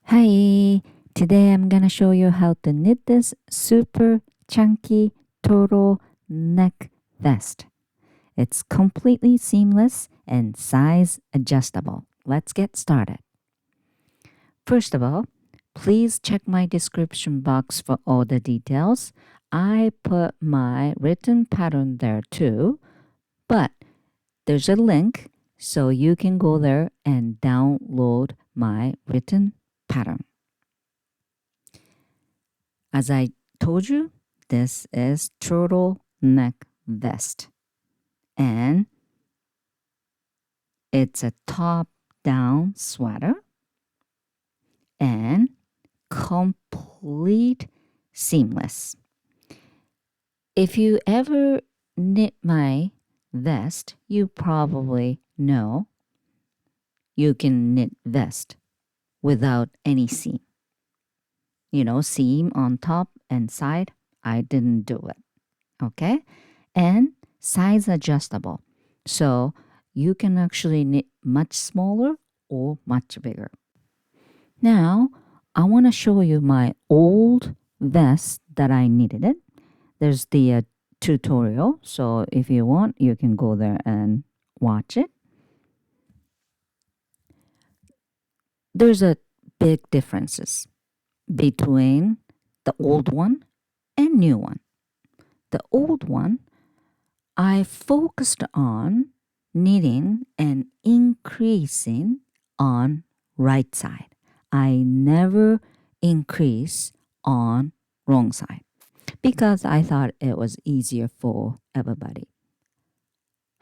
Hi, today I'm gonna show you how to knit this super chunky total neck vest. It's completely seamless and size adjustable. Let's get started. First of all, please check my description box for all the details. I put my written pattern there too, but there's a link so you can go there and download my written pattern. As I told you, this is turtleneck vest, and it's a top-down sweater and complete seamless. If you ever knit my vest, you probably know you can knit vest without any seam. You know, seam on top and side. I didn't do it. Okay? And size adjustable. So you can actually knit much smaller or much bigger. Now, I want to show you my old vest that I knitted it. There's the tutorial. So if you want, you can go there and watch it. There's a big differences between the old one and new one. The old one, I focused on knitting and increasing on right side. I never increase on wrong side because I thought it was easier for everybody.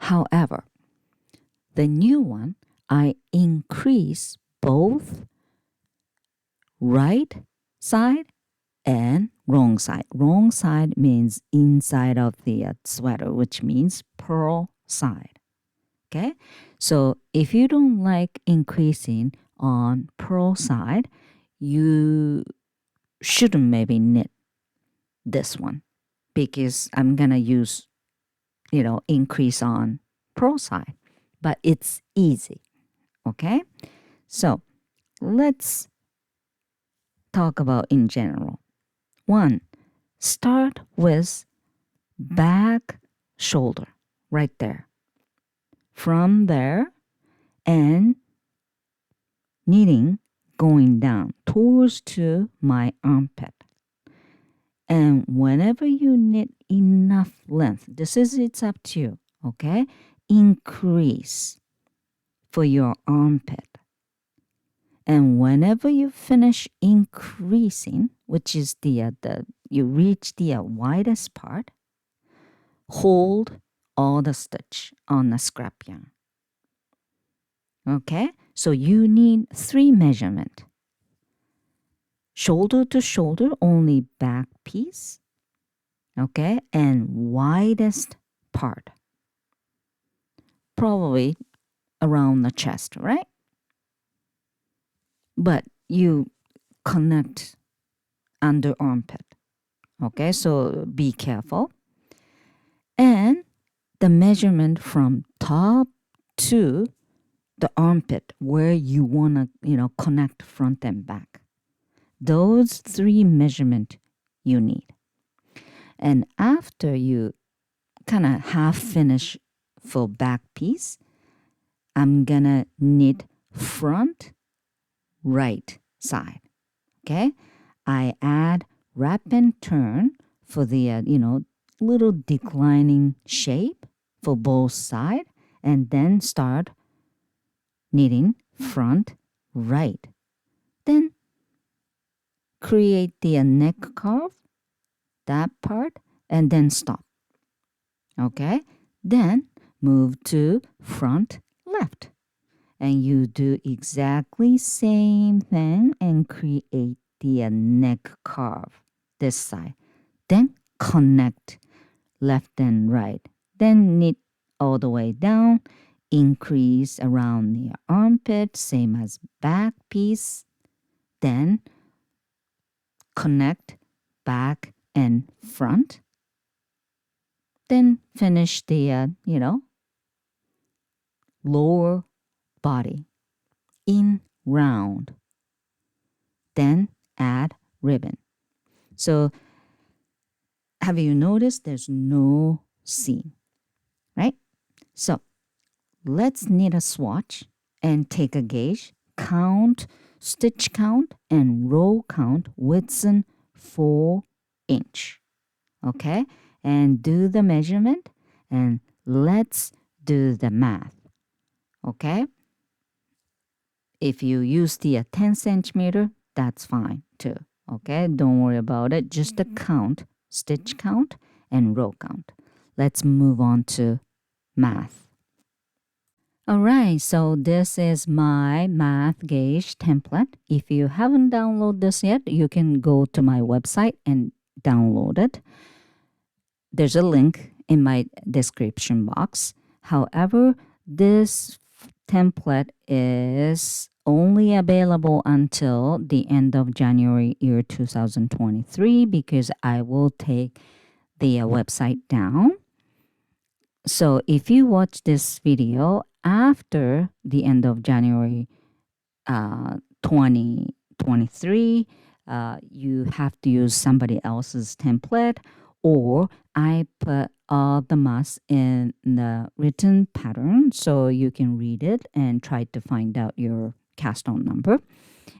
However, the new one, I increase both right side and wrong side. Wrong side means inside of the sweater, which means purl side. Okay, so if you don't like increasing on purl side, you shouldn't maybe knit this one because I'm gonna use, increase on purl side, but it's easy. Okay, so let's talk about in general. One, start with back shoulder right there. From there and knitting going down towards to my armpit. And whenever you knit enough length, it's up to you, okay? Increase for your armpit. And whenever you finish increasing, which is you reach the widest part, hold all the stitch on the scrap yarn. Okay, so you need 3 measurement. Shoulder to shoulder, only back piece. Okay, and widest part. Probably around the chest, right? But you connect under armpit. Okay, so be careful. And the measurement from top to the armpit where you want to, connect front and back. Those 3 measurement you need. And after you kind of half finish for back piece, I'm gonna knit front right side. Okay, I add wrap and turn for the little declining shape for both side, and then start knitting front right. Then create the neck curve, that part, and then stop. Okay, then move to front left, and you do exactly same thing and create the neck curve this side. Then connect left and right. Then knit all the way down, increase around the armpit, same as back piece. Then connect back and front. Then finish the, lower body in round. then add ribbon. So have you noticed there's no seam, right? So let's knit a swatch and take a gauge, count stitch count and row count within 4-inch. Okay, and do the measurement, and let's do the math. Okay, if you use the 10 centimeter, that's fine too. Okay, don't worry about it. Just the count, stitch count and row count. Let's move on to math. All right, so this is my math gauge template. If you haven't downloaded this yet, you can go to my website and download it. There's a link in my description box. However, this template is only available until the end of January year 2023 because I will take the website down. So if you watch this video after the end of January 2023, you have to use somebody else's template, or I put all the math in the written pattern so you can read it and try to find out your cast on number.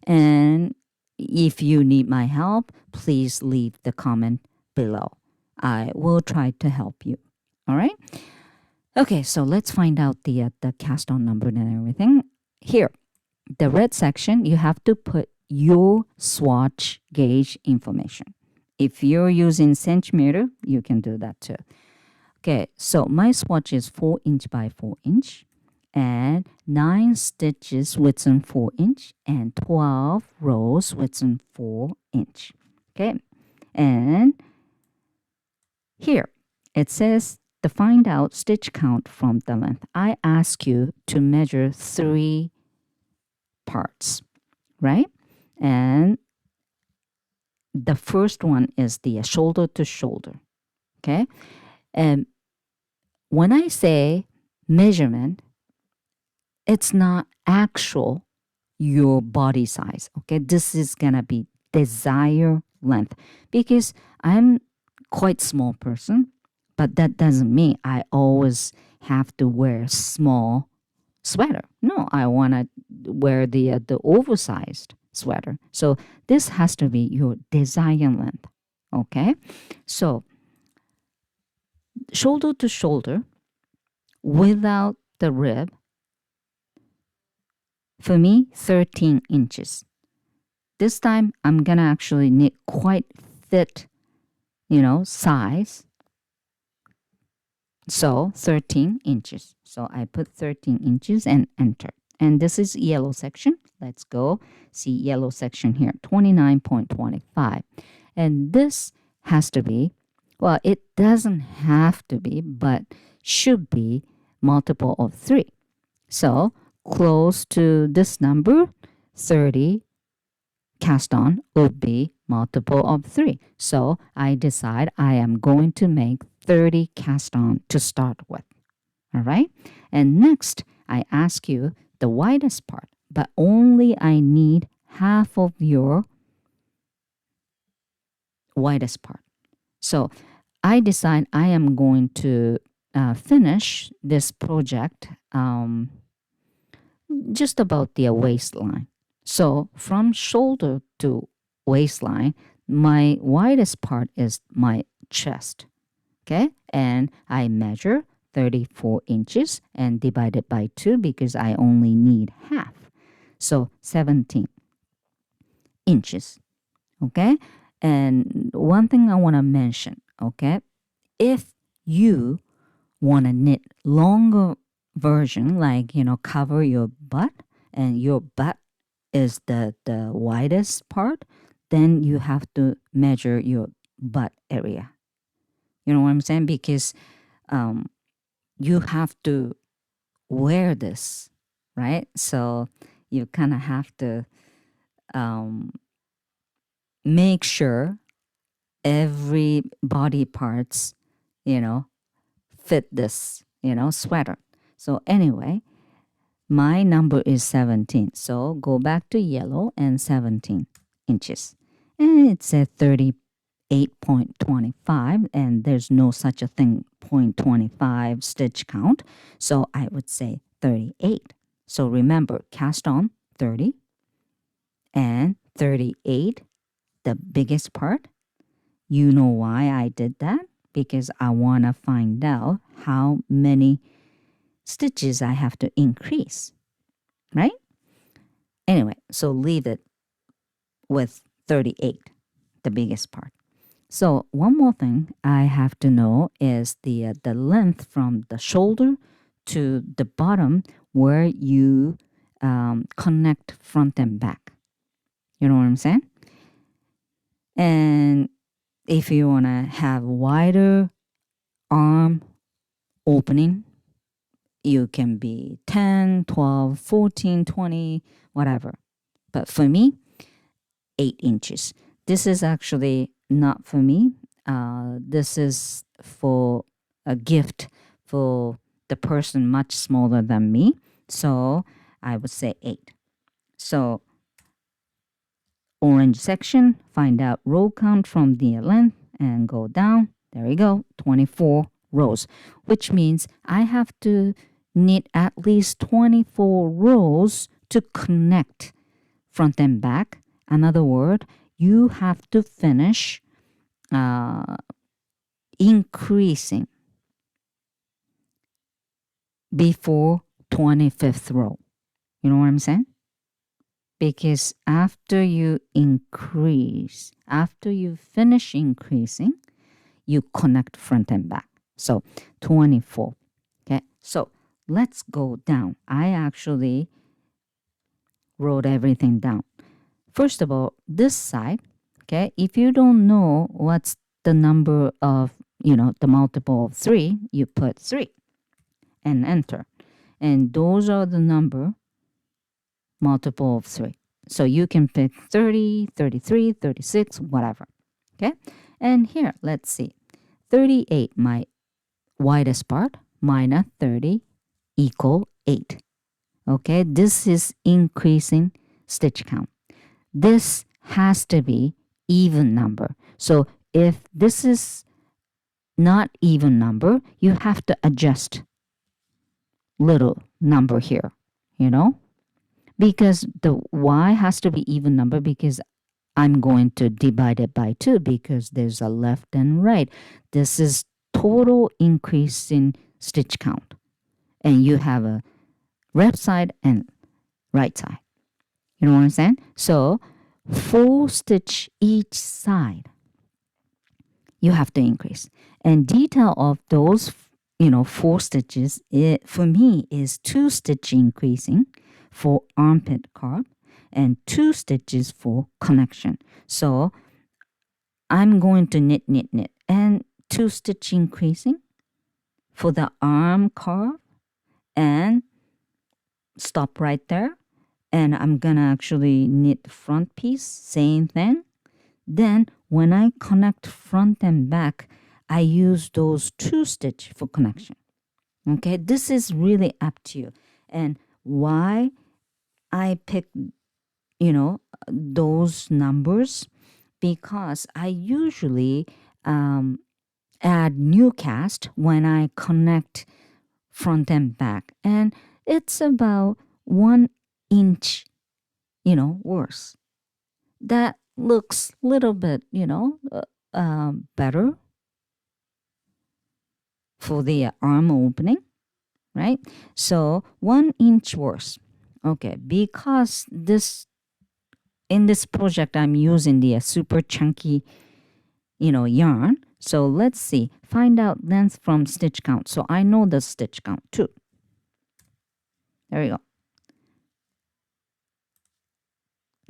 And if you need my help, please leave the comment below. I will try to help you. All right? Okay, so let's find out the cast on number and everything. Here, the red section, you have to put your swatch gauge information. If you're using centimeter, you can do that too. Okay, so my swatch is 4-inch by 4-inch and 9 stitches within 4-inch and 12 rows within 4-inch. Okay, and here it says to find out stitch count from the length. I ask you to measure 3 parts, right? And the first one is the shoulder to shoulder, okay? And when I say measurement, it's not actual your body size, okay? This is gonna be desired length because I'm quite small person, but that doesn't mean I always have to wear small sweater. No, I want to wear the oversized sweater. So this has to be your design length. Okay, so shoulder to shoulder without the rib, for me 13 inches. This time I'm gonna actually knit quite thick, size. So 13 inches. So I put 13 inches and enter. And this is yellow section. Let's go see yellow section here, 29.25. And this has to be, well, it doesn't have to be, but should be multiple of 3. So close to this number, 30 cast on would be multiple of 3. So I decide I am going to make 30 cast on to start with. All right. And next, I ask you the widest part, but only I need half of your widest part. So I decide I am going to finish this project just about the waistline. So from shoulder to waistline, my widest part is my chest. Okay, and I measure 34 inches and divide it by 2 because I only need half. So 17 inches. Okay, and one thing I want to mention, okay, if you want to knit longer version, like, cover your butt and your butt is the widest part, then you have to measure your butt area. You know what I'm saying? Because you have to wear this, right? So you kind of have to make sure every body parts, fit this, sweater. So anyway, my number is 17. So go back to yellow and 17. inches. And it said 38.25, and there's no such a thing 0.25 stitch count. So I would say 38. So remember, cast on 30 and 38, the biggest part. You know why I did that? Because I want to find out how many stitches I have to increase, right? Anyway, so leave it with 38, the biggest part. So one more thing I have to know is the length from the shoulder to the bottom where you connect front and back. You know what I'm saying? And if you want to have wider arm opening, you can be 10, 12, 14, 20, whatever. But for me, 8 inches. This is actually not for me. This is for a gift for the person much smaller than me. So I would say 8. So orange section, find out row count from the length and go down. There you go, 24 rows, which means I have to knit at least 24 rows to connect front and back. Another word, you have to finish increasing before 25th row. You know what I'm saying? Because after you increase, after you finish increasing, you connect front and back. So 24. Okay, so let's go down. I actually wrote everything down. First of all, this side, okay, if you don't know what's the number of, the multiple of 3, you put 3 and enter. And those are the number multiple of 3. So you can pick 30, 33, 36, whatever. Okay? And here, let's see. 38, my widest part, minus 30 equal 8. Okay? This is increasing stitch count. This has to be even number. So if this is not even number, you have to adjust little number here, because the y has to be even number, because I'm going to divide it by 2 because there's a left and right. This is total increase in stitch count. And you have a left side and right side. You know what I'm saying? So 4 stitch each side, you have to increase. And detail of those, 4 stitches, for me is 2 stitch increasing for armpit curve and 2 stitches for connection. So I'm going to knit, knit, knit, and 2 stitch increasing for the arm curve and stop right there. And I'm gonna actually knit the front piece, same thing. Then when I connect front and back, I use those 2 stitch for connection. Okay, this is really up to you. And why I pick, those numbers, because I usually add new cast when I connect front and back. And it's about 1 inch, worse. That looks a little bit, better for the arm opening, right? So 1 inch worse. Okay, because in this project I'm using the super chunky, yarn. So let's see, find out length from stitch count. So I know the stitch count too. There we go.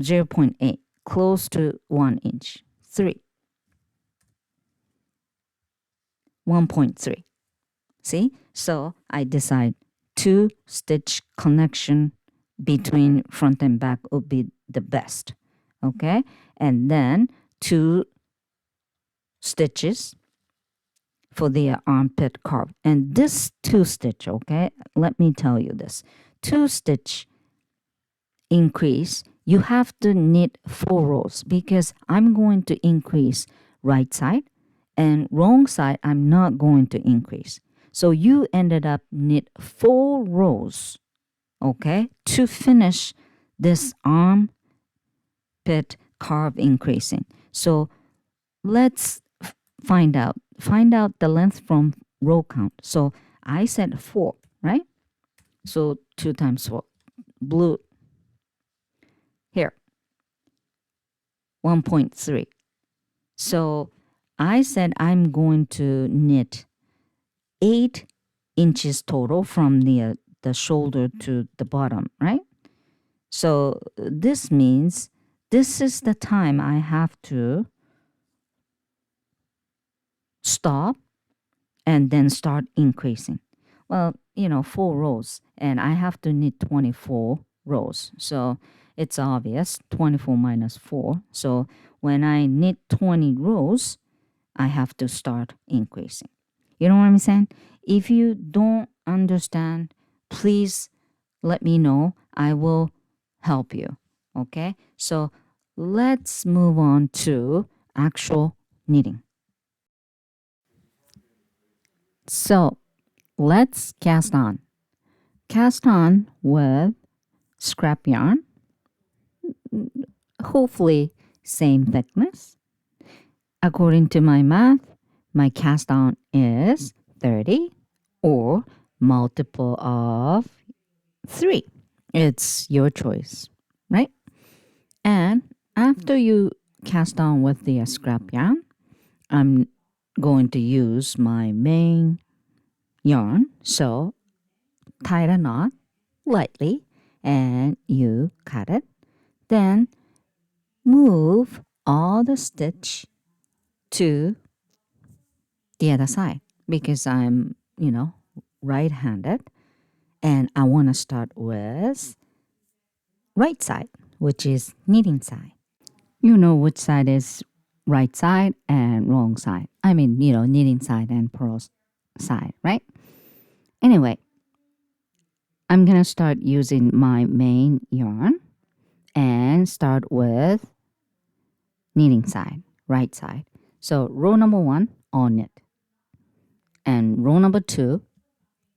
0.8, close to 1 inch. 3. 1.3. See? So I decide 2 stitch connection between front and back would be the best. Okay? And then 2 stitches for the armpit curve. And this 2 stitch, okay? Let me tell you this. 2 stitch increase you have to knit 4 rows because I'm going to increase right side and wrong side I'm not going to increase. So you ended up knit 4 rows, okay, to finish this armpit carve increasing. So let's find out the length from row count. So I said 4, right? So 2 times 4. Blue here, 1.3. So I said I'm going to knit 8 inches total from the shoulder to the bottom, right? So this means this is the time I have to stop and then start increasing. Well, 4 rows, and I have to knit 24 rows. So it's obvious, 24 minus 4. So when I knit 20 rows, I have to start increasing. You know what I'm saying? If you don't understand, please let me know. I will help you. Okay? So let's move on to actual knitting. So let's cast on. Cast on with scrap yarn, hopefully same thickness. According to my math, my cast on is 30 or multiple of 3. It's your choice, right? And after you cast on with the scrap yarn, I'm going to use my main yarn. So tie a knot lightly and you cut it. Then move all the stitch to the other side because I'm, right-handed and I want to start with right side, which is knitting side. You know which side is right side and wrong side. I mean, knitting side and purl side, right? Anyway, I'm going to start using my main yarn and start with knitting side, right side. So row number 1, all knit. And row number 2,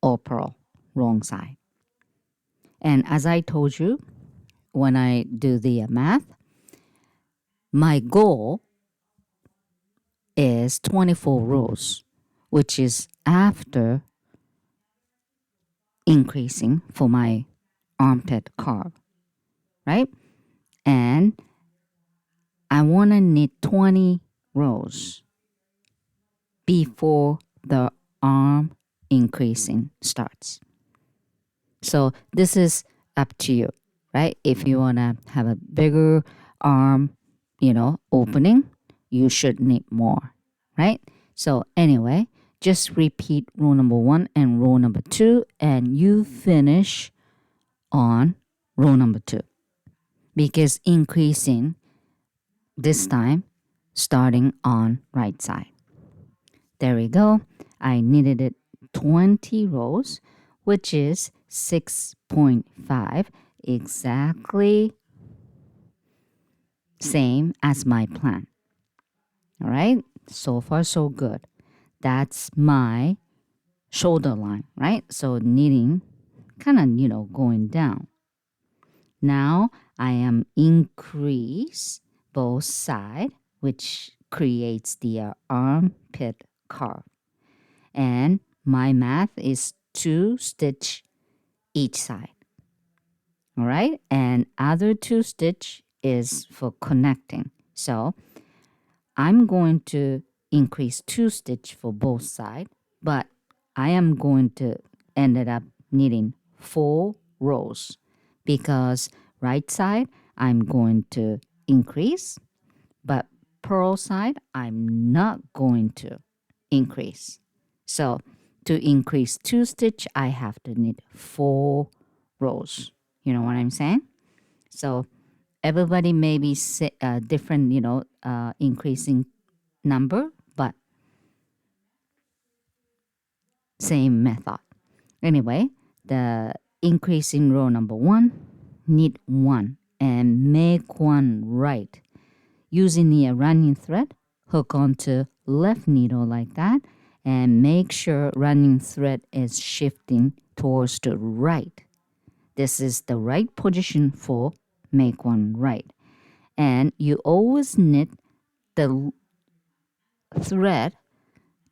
all purl, wrong side. And as I told you, when I do the math, my goal is 24 rows, which is after increasing for my armpit carve, right? And I want to knit 20 rows before the arm increasing starts. So this is up to you, right? If you want to have a bigger arm, opening, you should knit more, right? So anyway, just repeat row number 1 and row number 2 and you finish on row number 2 because increasing this time starting on right side. There we go. I knitted it 20 rows, which is 6.5, exactly same as my plan. All right, so far so good. That's my shoulder line, right? So knitting kind of, going down. Now I am increase both side, which creates the armpit carve. And my math is 2 stitch each side. All right, and other 2 stitch is for connecting. So I'm going to increase 2 stitch for both side, but I am going to ended up knitting 4 rows because right side I'm going to increase, but purl side I'm not going to increase. So to increase 2 stitch, I have to knit 4 rows. You know what I'm saying? So everybody may be different, increasing number, but same method. Anyway, the increase in row number 1, knit 1 and make one right. Using the running thread, hook onto left needle like that and make sure running thread is shifting towards the right. This is the right position for make one right. And you always knit the thread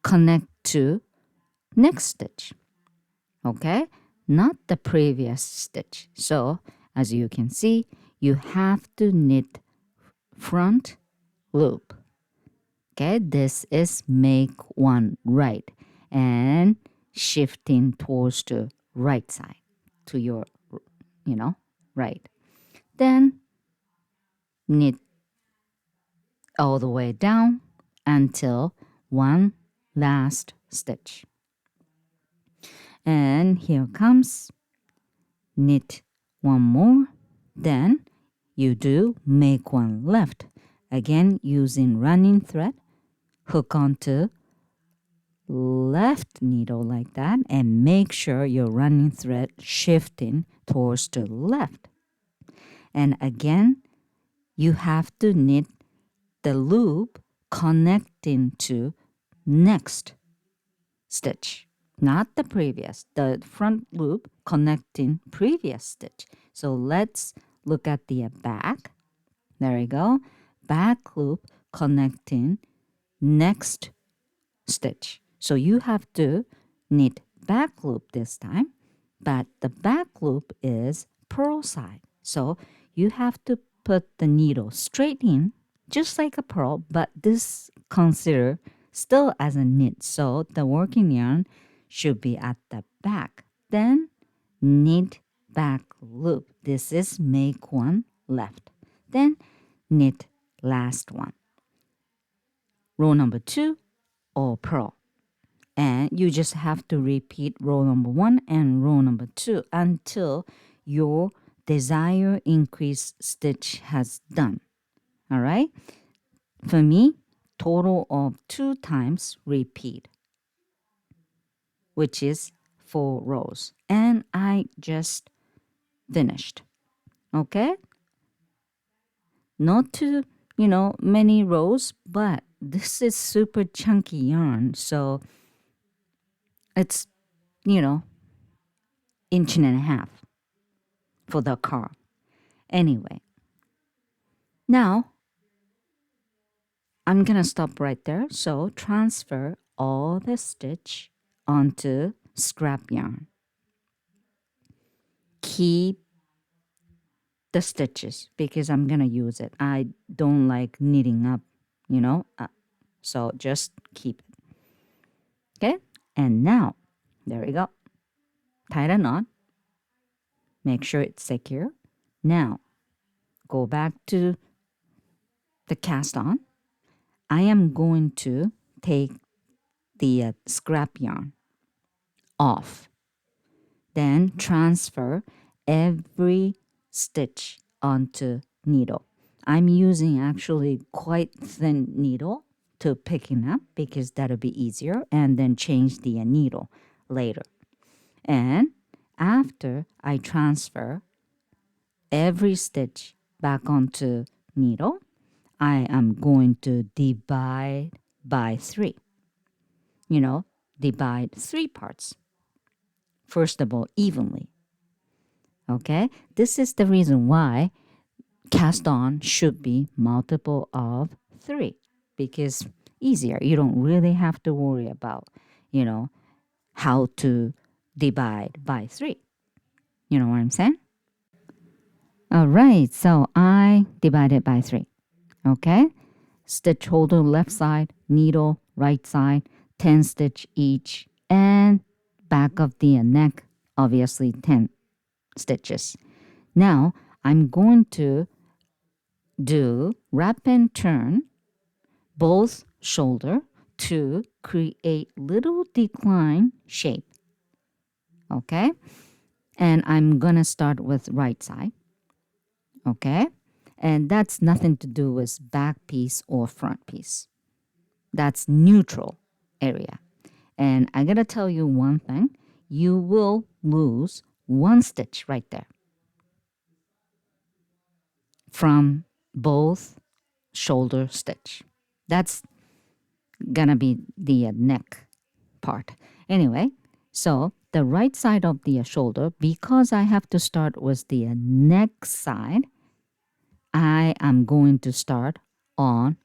connect to next stitch, okay? Not the previous stitch. So as you can see, you have to knit front loop. Okay, this is make one right and shifting towards the right side to your, right. Then knit all the way down until one last stitch. And here comes knit one more, then you do make one left. Again, using running thread, hook onto left needle like that and make sure your running thread shifting towards the left. And again, you have to knit the loop connecting to next stitch, not the previous, the front loop connecting previous stitch. So let's look at the back. There you go. Back loop connecting next stitch. So you have to knit back loop this time, but the back loop is purl side. So you have to put the needle straight in, just like a purl, but this consider still as a knit. So the working yarn should be at the back. Then knit back loop. This is make one left. Then knit last one. Row number 2 or purl. And you just have to repeat row number 1 and row number 2 until your desired increase stitch has done. All right? For me, total of 2 times repeat, which is 4 rows. And I just finished. Okay? Not too, many rows, but this is super chunky yarn. So it's, inch and a half for the car. Anyway, now I'm gonna stop right there. So transfer all the stitch onto scrap yarn. Keep the stitches because I'm gonna use it. I don't like knitting up, so just keep it. Okay, and now there we go. Tie the knot. Make sure it's secure. Now go back to the cast on. I am going to take the scrap yarn off. Then transfer every stitch onto needle. I'm using actually quite thin needle to picking up because that'll be easier, and then change the needle later. And after I transfer every stitch back onto needle, I am going to divide by 3. Divide 3 parts. First of all, evenly. Okay? This is the reason why cast on should be multiple of 3 because easier. You don't really have to worry about, how to divide by 3. You know what I'm saying? All right, so I divided by 3. Okay? Stitch holder left side, needle right side, 10 stitch each, and back of the neck, obviously 10 stitches. Now I'm going to do wrap and turn both shoulder to create little decline shape. Okay? And I'm gonna start with right side. Okay? And that's nothing to do with back piece or front piece. That's neutral area. And I gotta tell you one thing, you will lose 1 stitch right there. from both shoulder stitch. That's gonna be the neck part. Anyway, so the right side of the shoulder, because I have to start with the neck side, I am going to start on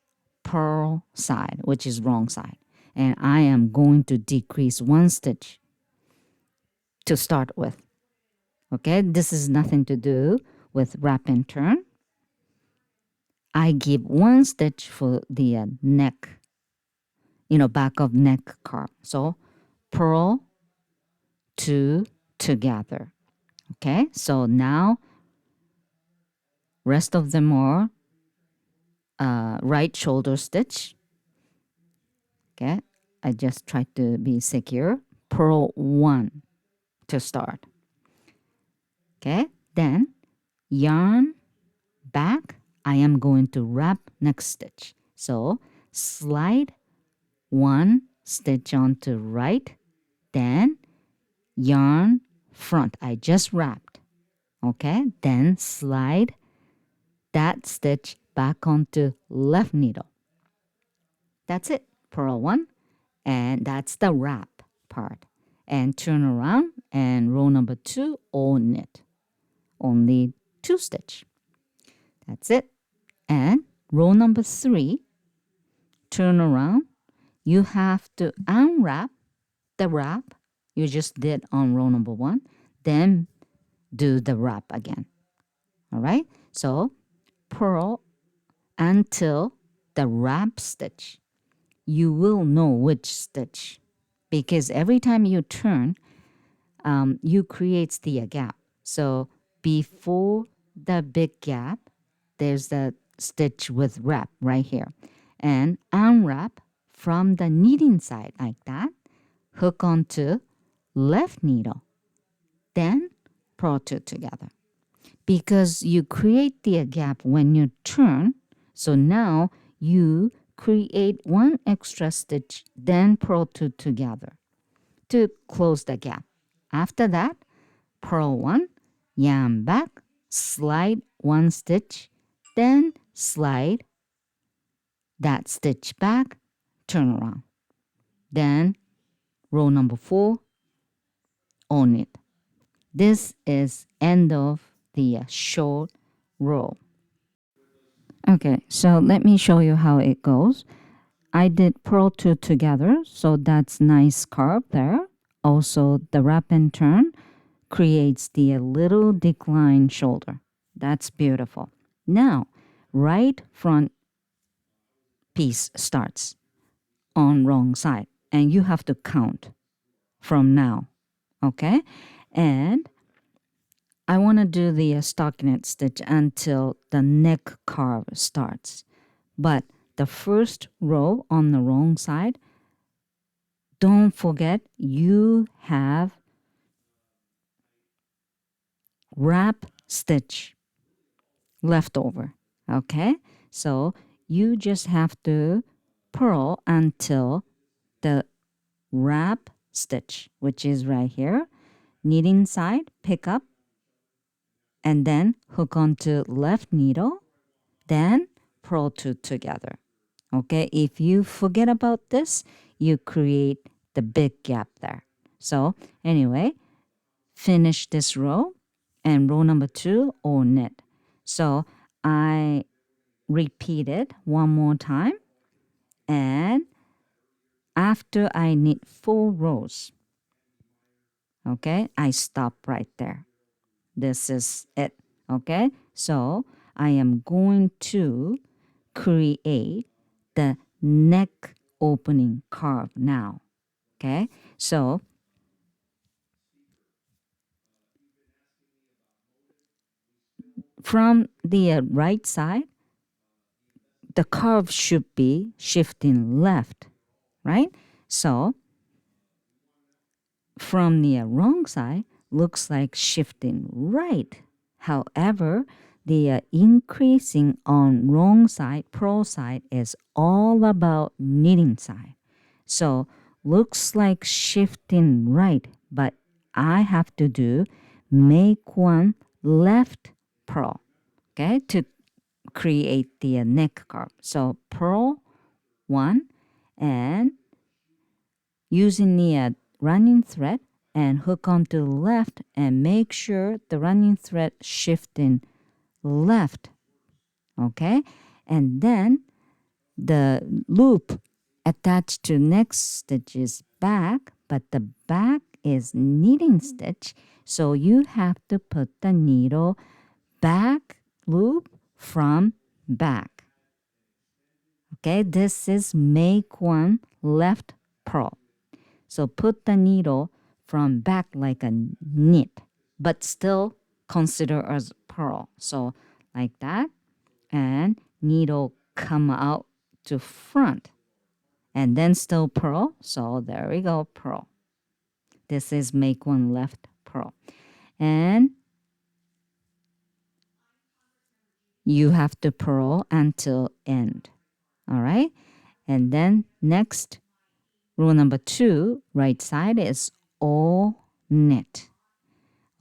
purl side, which is wrong side. And I am going to decrease 1 stitch to start with. Okay, this is nothing to do with wrap and turn. I give 1 stitch for the neck, back of neck carve. So purl, 2 together. Okay, so now rest of them are right shoulder stitch. Okay, I just try to be secure. Purl 1 to start. Okay, then yarn back. I am going to wrap next stitch. So slide 1 stitch onto right, then yarn front. I just wrapped. Okay, then slide that stitch back onto left needle. That's it. Purl 1, and that's the wrap part. And turn around, and row number 2 all knit. Only 2 stitch. That's it. And row number 3, turn around. You have to unwrap the wrap you just did on row number 1, then do the wrap again. All right, so purl until the wrap stitch. You will know which stitch, because every time you turn, you create the gap. So before the big gap, there's the stitch with wrap right here, and unwrap from the knitting side like that, hook onto left needle, then purl 2 together. Because you create the gap when you turn, so now you create 1 extra stitch, then purl 2 together to close the gap. After that, purl 1, yarn back, slide 1 stitch, then slide that stitch back, turn around. Then row number 4, all knit. This is end of the short row. Okay, so let me show you how it goes. I did purl 2 together, so that's nice curve there. Also, the wrap and turn creates the little decline shoulder. That's beautiful. Now, right front piece starts on wrong side, and you have to count from now. Okay, and I want to do the stockinette stitch until the neck carve starts. But the first row on the wrong side, don't forget you have wrap stitch left over. Okay, so you just have to purl until the wrap stitch, which is right here, knitting side, pick up, and then hook onto left needle, then purl 2 together. Okay, if you forget about this, you create the big gap there. So anyway, finish this row, and row number 2 all knit. So I repeat it one more time, and after I knit 4 rows, okay, I stop right there. This is it. Okay, so I am going to create the neck opening carve now. Okay, so from the right side, the curve should be shifting left, right? So from the wrong side, looks like shifting right. However, the increasing on wrong side, purl side, is all about knitting side. So looks like shifting right, but I have to do make 1 left purl, okay, to create the neck curve. So purl 1 and using the running thread and hook onto the left and make sure the running thread shifting left, okay? And then the loop attached to next stitch is back, but the back is knitting stitch, so you have to put the needle back loop from back. Okay, this is make one left purl. So put the needle from back like a knit, but still consider as purl. So like that, and needle come out to front, and then still purl. So there we go, purl. This is make one left purl. And you have to purl until end. All right. And then next, row number 2, right side is all knit.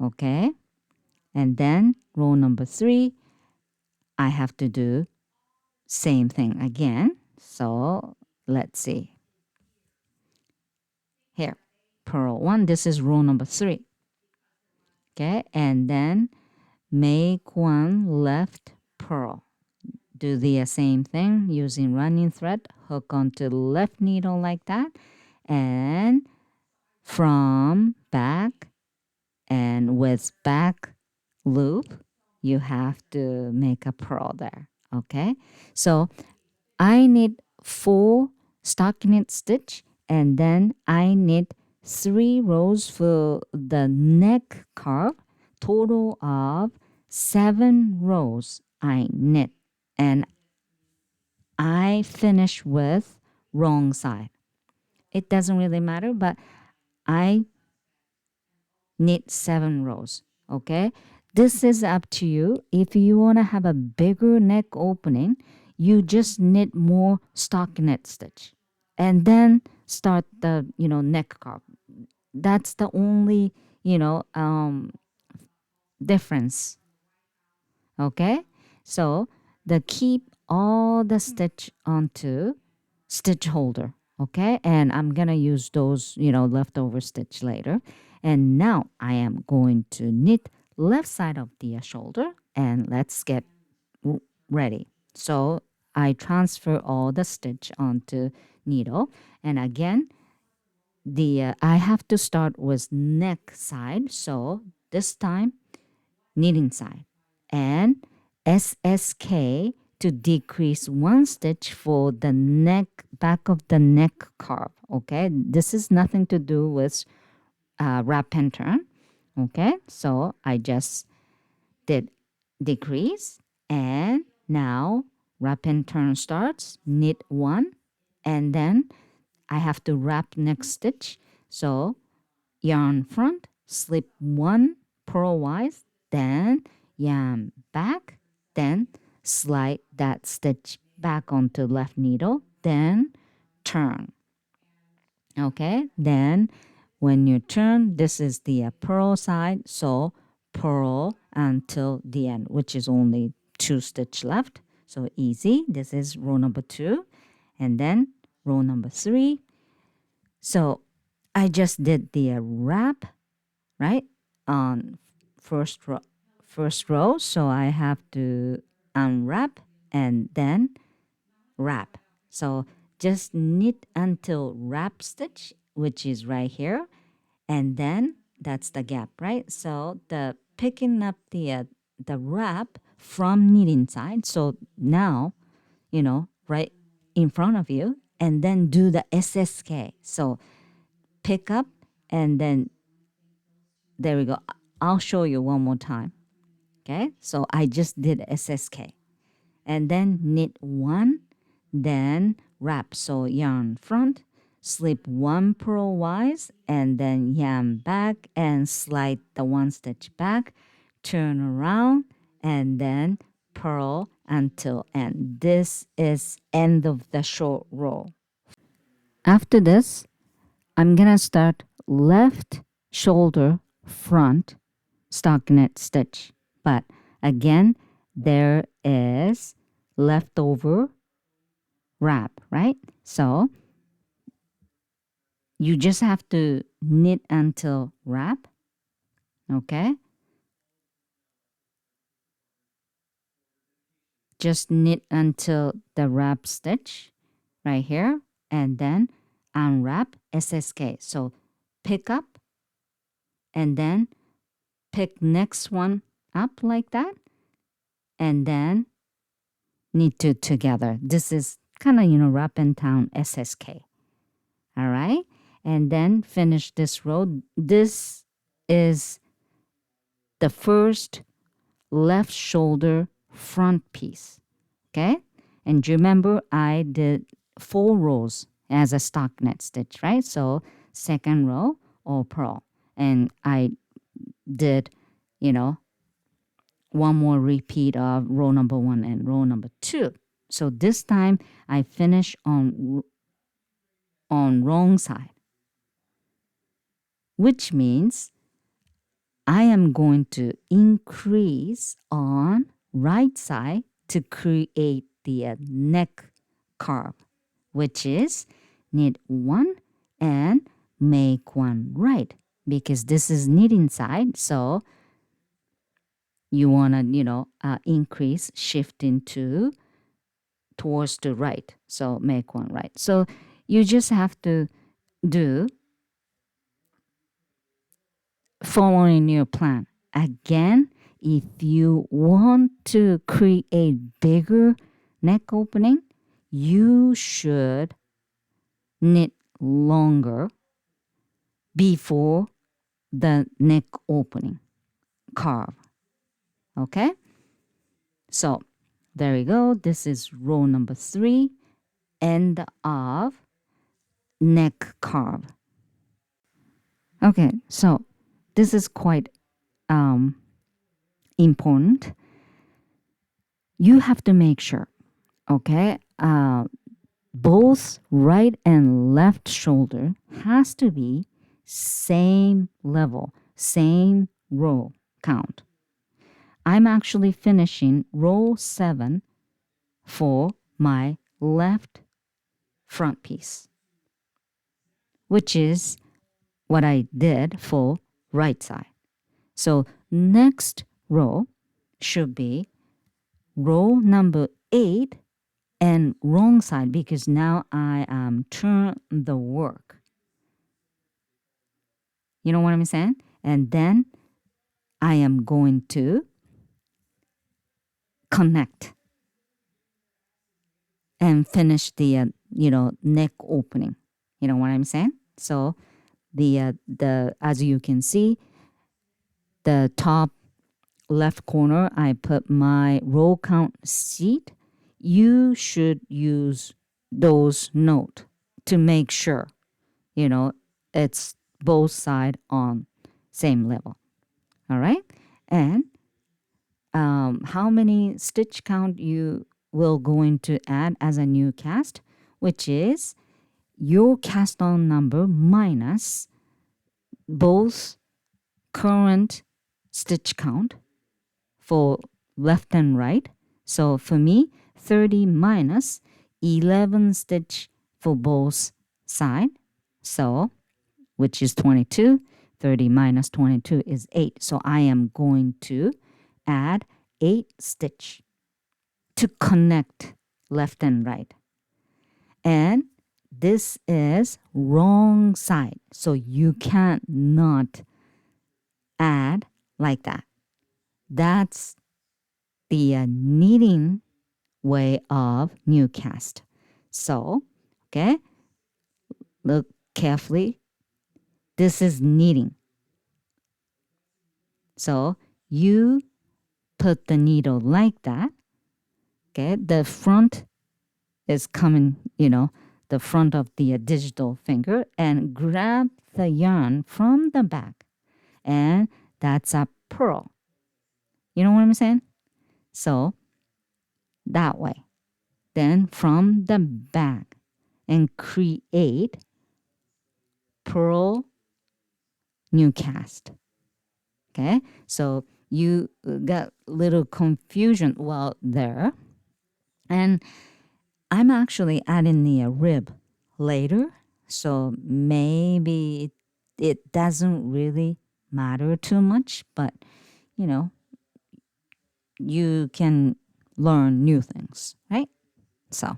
Okay. And then row number 3, I have to do same thing again. So let's see. Here, purl 1. This is row number 3. Okay. And then make one left purl. Do the same thing using running thread, hook onto the left needle like that, and from back and with back loop, you have to make a purl there. Okay, so I knit 4 stockinette stitch, and then I knit 3 rows for the neck curve. Total of 7 rows I knit, and I finish with wrong side. It doesn't really matter, but I knit 7 rows. Okay, this is up to you. If you want to have a bigger neck opening, you just knit more stockinette stitch and then start the neck curve. That's the only difference. Okay, so the keep all the stitch onto stitch holder. Okay, and I'm gonna use those leftover stitch later. And now I am going to knit left side of the shoulder, and let's get ready. So I transfer all the stitch onto needle, and again I have to start with neck side, so this time knitting side, and SSK to decrease 1 stitch for the neck, back of the neck curve. Okay, this is nothing to do with wrap and turn. Okay, so I just did decrease, and now wrap and turn starts, knit 1, and then I have to wrap next stitch. So yarn front, slip 1 purlwise, then yarn back, then slide that stitch back onto left needle, then turn. Okay, then when you turn, this is the purl side, so purl until the end, which is only 2 stitch left. So easy. This is row number 2, and then row number 3. So I just did the wrap, right, on first row, so I have to unwrap and then wrap. So just knit until wrap stitch, which is right here, and then that's the gap, right? So the picking up the wrap from knitting side, so now right in front of you, and then do the SSK. So pick up, and then there we go. I'll show you one more time. Okay, so I just did SSK, and then knit 1, then wrap. So yarn front, slip 1 purlwise, and then yarn back and slide the 1 stitch back, turn around, and then purl until end. This is end of the short row. After this, I'm gonna start left shoulder front stockinette stitch, but again there is leftover wrap, right? So you just have to knit until wrap, okay? Just knit until the wrap stitch right here, and then unwrap SSK. So pick up and then pick next one up like that, and then knit two together. This is kind of, wrap and down SSK. All right, and then finish this row. This is the first left shoulder front piece. Okay, and remember I did 4 rows as a stockinette stitch, right? So second row all purl, and I did, one more repeat of row number 1 and row number 2. So this time I finish on wrong side, which means I am going to increase on right side to create the neck curve, which is knit 1 and make 1 right, because this is knitting side, so you want to increase, shift into towards the right, so make 1 right. So you just have to do following your plan. Again, if you want to create bigger neck opening, you should knit longer before the neck opening carve. Okay, so there we go. This is row number 3, end of neck carve. Okay, so this is quite important. You have to make sure, okay, both right and left shoulder has to be same level, same row count. I'm actually finishing row 7 for my left front piece, which is what I did for right side. So next row should be row number 8 and wrong side, because now I turn the work. You know what I'm saying? And then I am going to connect and finish the neck opening. You know what I'm saying? So the as you can see, the top left corner, I put my row count sheet. You should use those note to make sure it's both side on same level. All right, and how many stitch count you will going to add as a new cast, which is your cast on number minus both current stitch count for left and right. So for me, 30 minus 11 stitch for both side, so which is 22. 30 minus 22 is 8. So I am going to add 8 stitch to connect left and right. And this is wrong side, so you can't not add like that. That's the knitting way of new cast. So, okay, look carefully. This is knitting. So you put the needle like that. Okay, the front is coming, the front of the digital finger, and grab the yarn from the back, and that's a purl. You know what I'm saying? So that way. Then from the back and create purl new cast. Okay, so you got little confusion while there. And I'm actually adding the rib later, so maybe it doesn't really matter too much, but you know, you can learn new things, right? So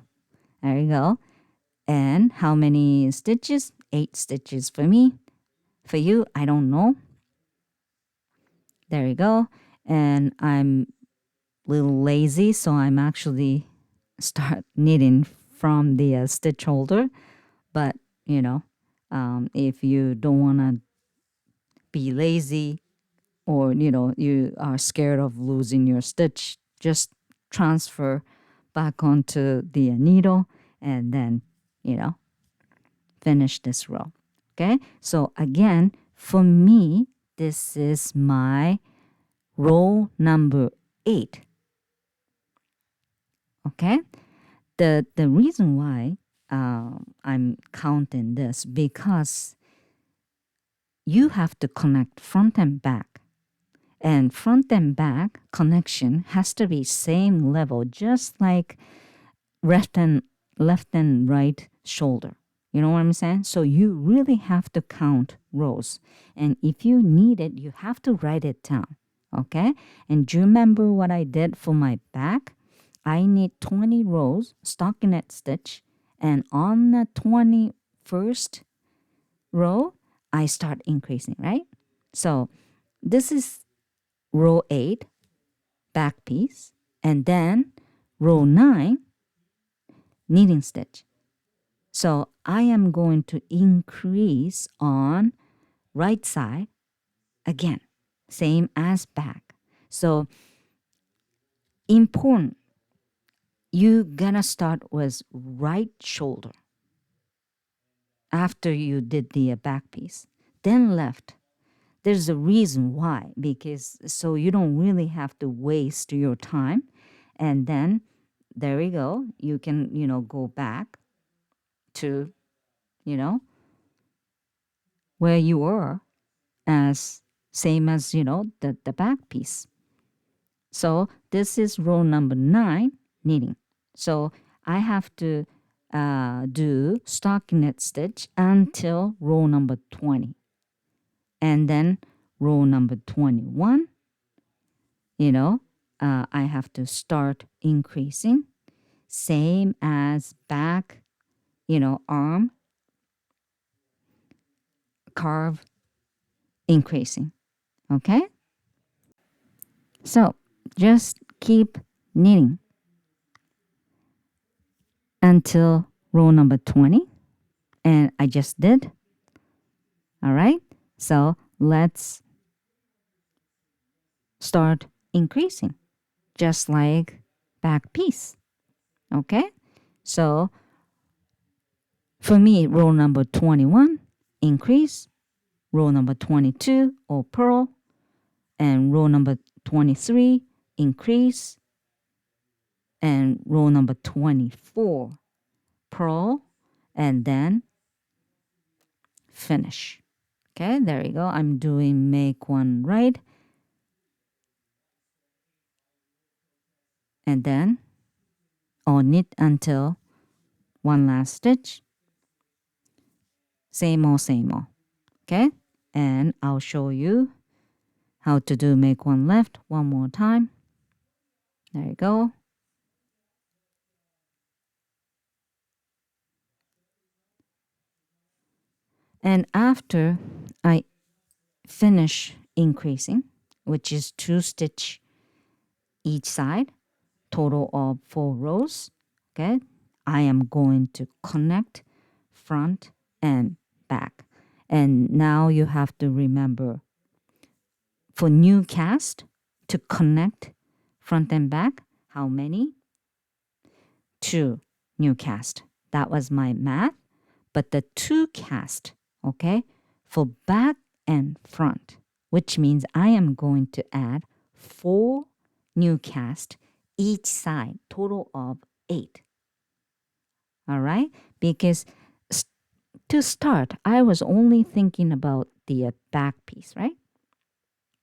there you go. And how many stitches? 8 stitches for me. For you, I don't know. There you go. And I'm a little lazy, so I'm actually start knitting from the stitch holder. But, you know, if you don't want to be lazy or, you know, you are scared of losing your stitch, just transfer back onto the needle and then, you know, finish this row. Okay, so again, for me, this is my row number 8. Okay, the reason why I'm counting this, because you have to connect front and back, and front and back connection has to be same level, just like left and right shoulder. You know what I'm saying? So you really have to count rows. And if you need it, you have to write it down. Okay? And do you remember what I did for my back? I need 20 rows stockinette stitch. And on the 21st row, I start increasing, right? So this is row 8, back piece. And then row 9, knitting stitch. So I am going to increase on right side again, same as back. So important, you gonna start with right shoulder after you did the back piece, then left. There's a reason why, because so you don't really have to waste your time. And then there we go. You can, you know, go back to, you know, where you were, as same as, you know, the back piece. So this is row number 9, knitting. So I have to do stockinette stitch until row number 20. And then row number 21, you know, I have to start increasing. Same as back, you know, arm, carve, increasing. Okay? So just keep knitting until row number 20. And I just did. All right. So let's start increasing, just like back piece. Okay. So for me, row number 21, increase. Row number 22, or purl. And row number 23, increase. And row number 24, purl. And then finish. Okay, there you go. I'm doing make one right. And then I'll knit until one last stitch. Same old, same old. Okay, and I'll show you how to do make one left one more time. There you go. And after I finish increasing, which is 2 stitch each side, total of 4 rows, okay, I am going to connect front and back. And now you have to remember, for new cast, to connect front and back, how many? 2 new cast. That was my math. But the 2 cast, okay, for back and front, which means I am going to add 4 new cast each side, total of 8. All right? Because to start, I was only thinking about the back piece, right?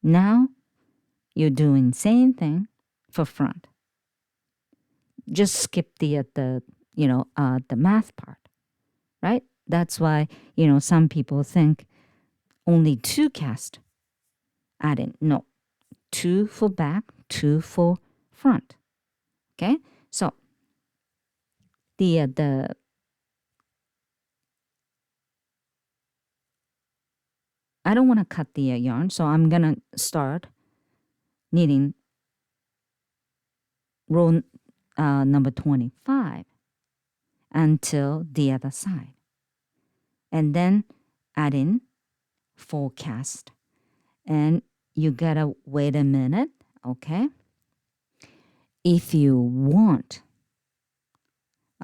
Now you're doing same thing for front. just skip the the math part, right? That's why some people think only 2 cast add in. No, 2 for back, 2 for front. Okay, so the I don't want to cut the yarn, so I'm gonna start knitting row number 25 until the other side, and then add in 4 cast, and you gotta wait a minute. Okay, if you want,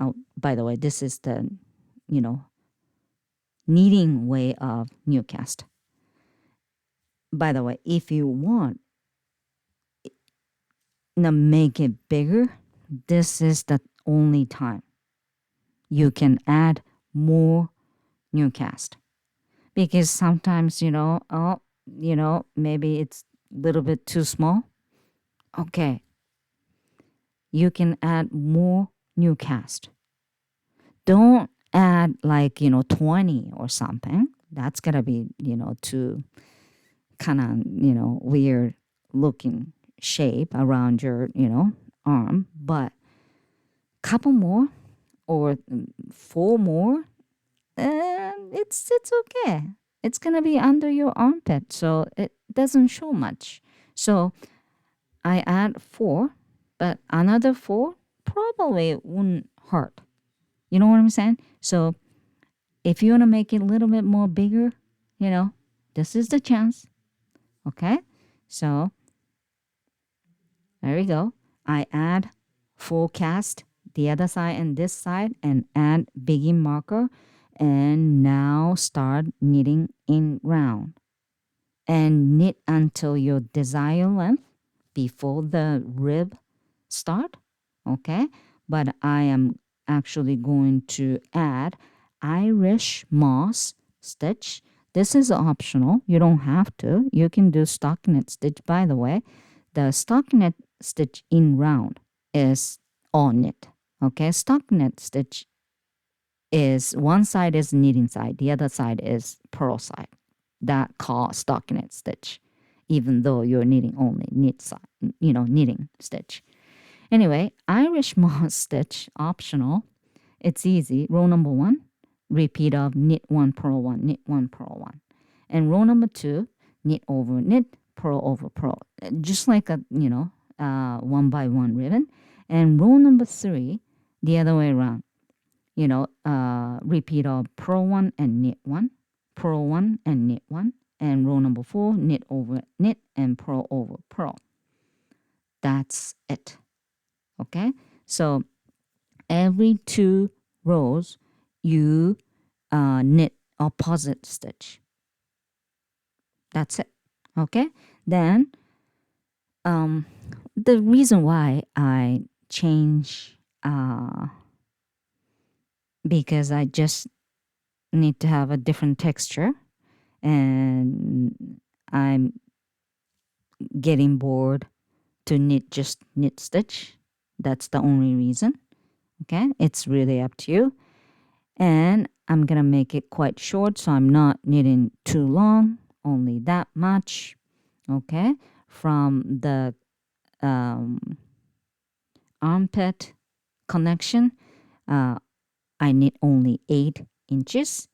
oh, by the way, this is the knitting way of new cast. By the way, if you want to make it bigger, this is the only time you can add more new cast, because sometimes maybe it's a little bit too small. Okay, you can add more new cast. Don't add like 20 or something. That's gonna be too kind of weird looking shape around your arm. But couple more or 4 more, it's okay. It's gonna be under your armpit, so it doesn't show much. So I add 4, but another 4 probably wouldn't hurt. You know what I'm saying? So if you want to make it a little bit more bigger, this is the chance. Okay, so there we go. I add 4 cast the other side and this side, and add begging marker, and now start knitting in round and knit until your desired length before the rib start. Okay, but I am actually going to add Irish moss stitch. This is optional. You don't have to. You can do stockinette stitch. By the way, the stockinette stitch in round is all knit. Okay, stockinette stitch is one side is knitting side, the other side is purl side. That called stockinette stitch, even though you're knitting only knit side, knitting stitch. Anyway, Irish moss stitch optional. It's easy. Row number 1, repeat of knit 1, purl 1, knit 1, purl 1. And row number 2, knit over knit, purl over purl, just like a 1 by 1 ribbon. And row number 3, the other way around. Repeat of purl 1 and knit 1, purl 1 and knit 1. And row number 4, knit over knit and purl over purl. That's it. Okay, so every 2 rows you knit opposite stitch. That's it. Okay, then the reason why I change because I just need to have a different texture, and I'm getting bored to knit just knit stitch. That's the only reason. Okay, it's really up to you. And I'm gonna make it quite short, so I'm not knitting too long, only that much. Okay, from the armpit connection, I knit only 8 inches,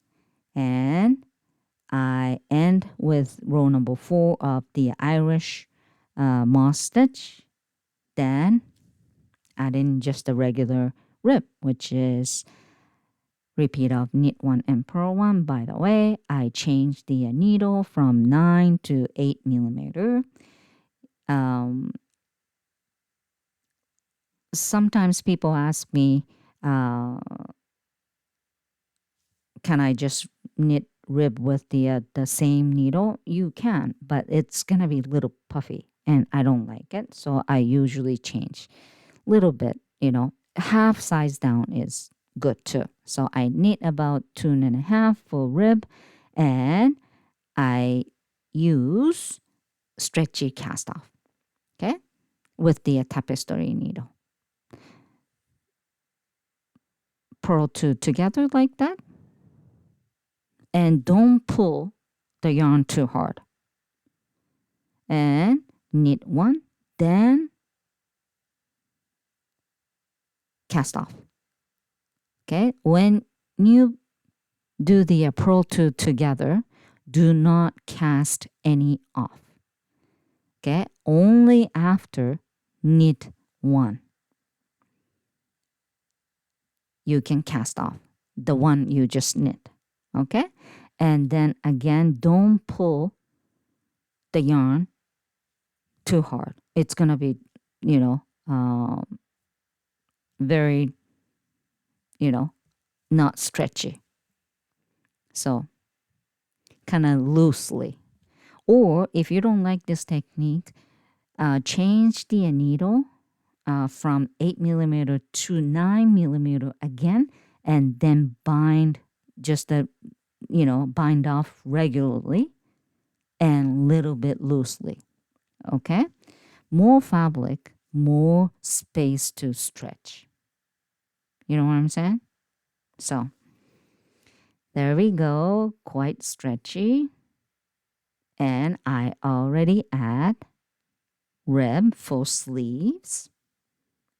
and I end with row number 4 of the Irish moss stitch. Then add in just a regular rib, which is repeat of knit 1 and purl 1. By the way, I changed the needle from 9 to 8 millimeter. Sometimes people ask me, can I just knit rib with the same needle? You can, but it's gonna be a little puffy, and I don't like it, so I usually change a little bit. Half size down is good too. So I knit about 2.5 for rib, and I use stretchy cast off, okay, with the tapestry needle. purl two together like that. And don't pull the yarn too hard. And knit one, then cast off. Okay, when you do the purl two together, do not cast any off. Okay, only after knit one you can cast off the one you just knit. Okay, and then again, don't pull the yarn too hard. It's gonna be, very, not stretchy. So kind of loosely. Or if you don't like this technique, change the needle from 8mm to 9mm again, and then bind bind off regularly and little bit loosely. Okay, more fabric, more space to stretch. You know what I'm saying? So there we go, quite stretchy. And I already add rib for sleeves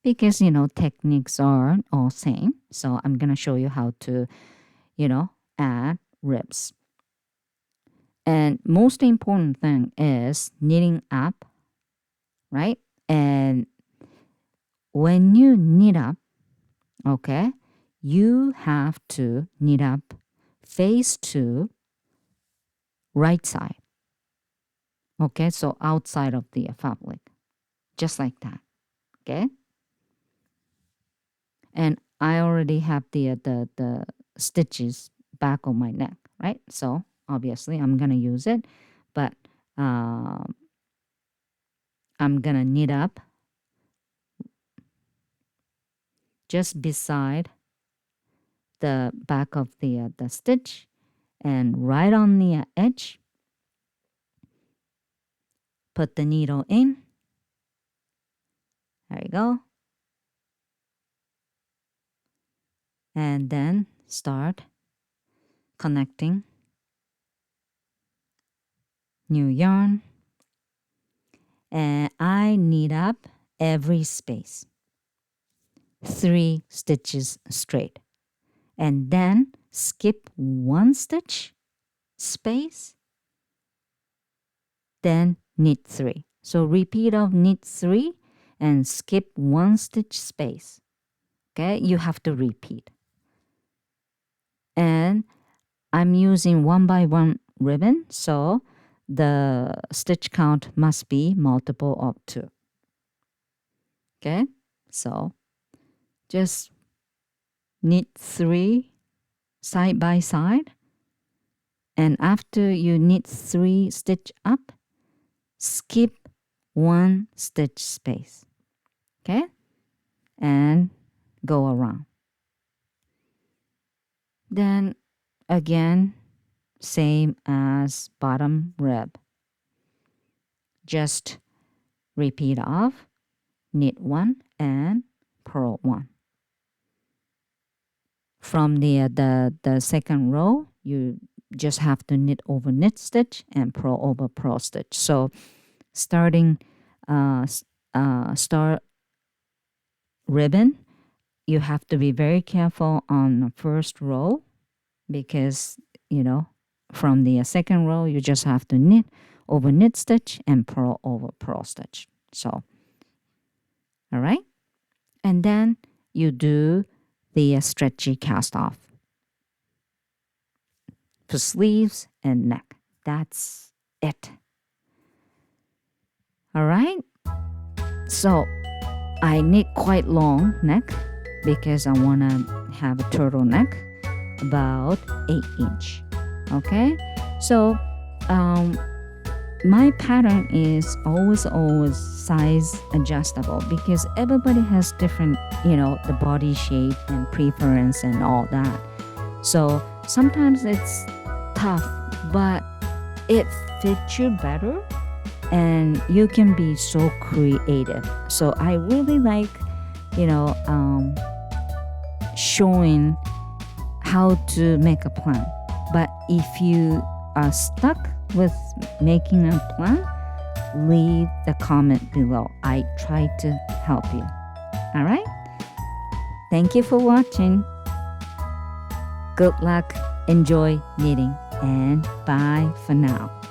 because, techniques are all same. So I'm going to show you how to, add ribs. And most important thing is knitting up, right? And when you knit up, okay, you have to knit up face to right side. Okay, so outside of the fabric, just like that. Okay, and I already have the stitches back on my neck, right? So obviously I'm gonna use it, but I'm gonna knit up just beside the back of the stitch, and right on the edge, put the needle in. There you go. And then start connecting new yarn. And I knit up every space, 3 stitches straight, and then skip 1 stitch space, then knit 3. So repeat of knit 3 and skip 1 stitch space. Okay, you have to repeat. And I'm using 1 by 1 ribbon, so the stitch count must be multiple of 2. Okay, so just knit 3 side by side, and after you knit 3 stitch up, skip 1 stitch space. Okay, and go around. Then again, same as bottom rib, just repeat off, knit 1 and purl 1. From the second row, you just have to knit over knit stitch and purl over purl stitch. So starting start ribbon, you have to be very careful on the first row, because from the second row you just have to knit over knit stitch and purl over purl stitch. So all right, and then you do the stretchy cast off for sleeves and neck. That's it. All right, so I knit quite long neck because I want to have a turtleneck about 8 inch. Okay, so my pattern is always size adjustable because everybody has different, the body shape and preference and all that. So sometimes it's tough, but it fits you better and you can be so creative. So I really like, showing how to make a plan. But if you are stuck with making a plan, leave the comment below. I try to help you. All right? Thank you for watching. Good luck, enjoy knitting, and bye for now.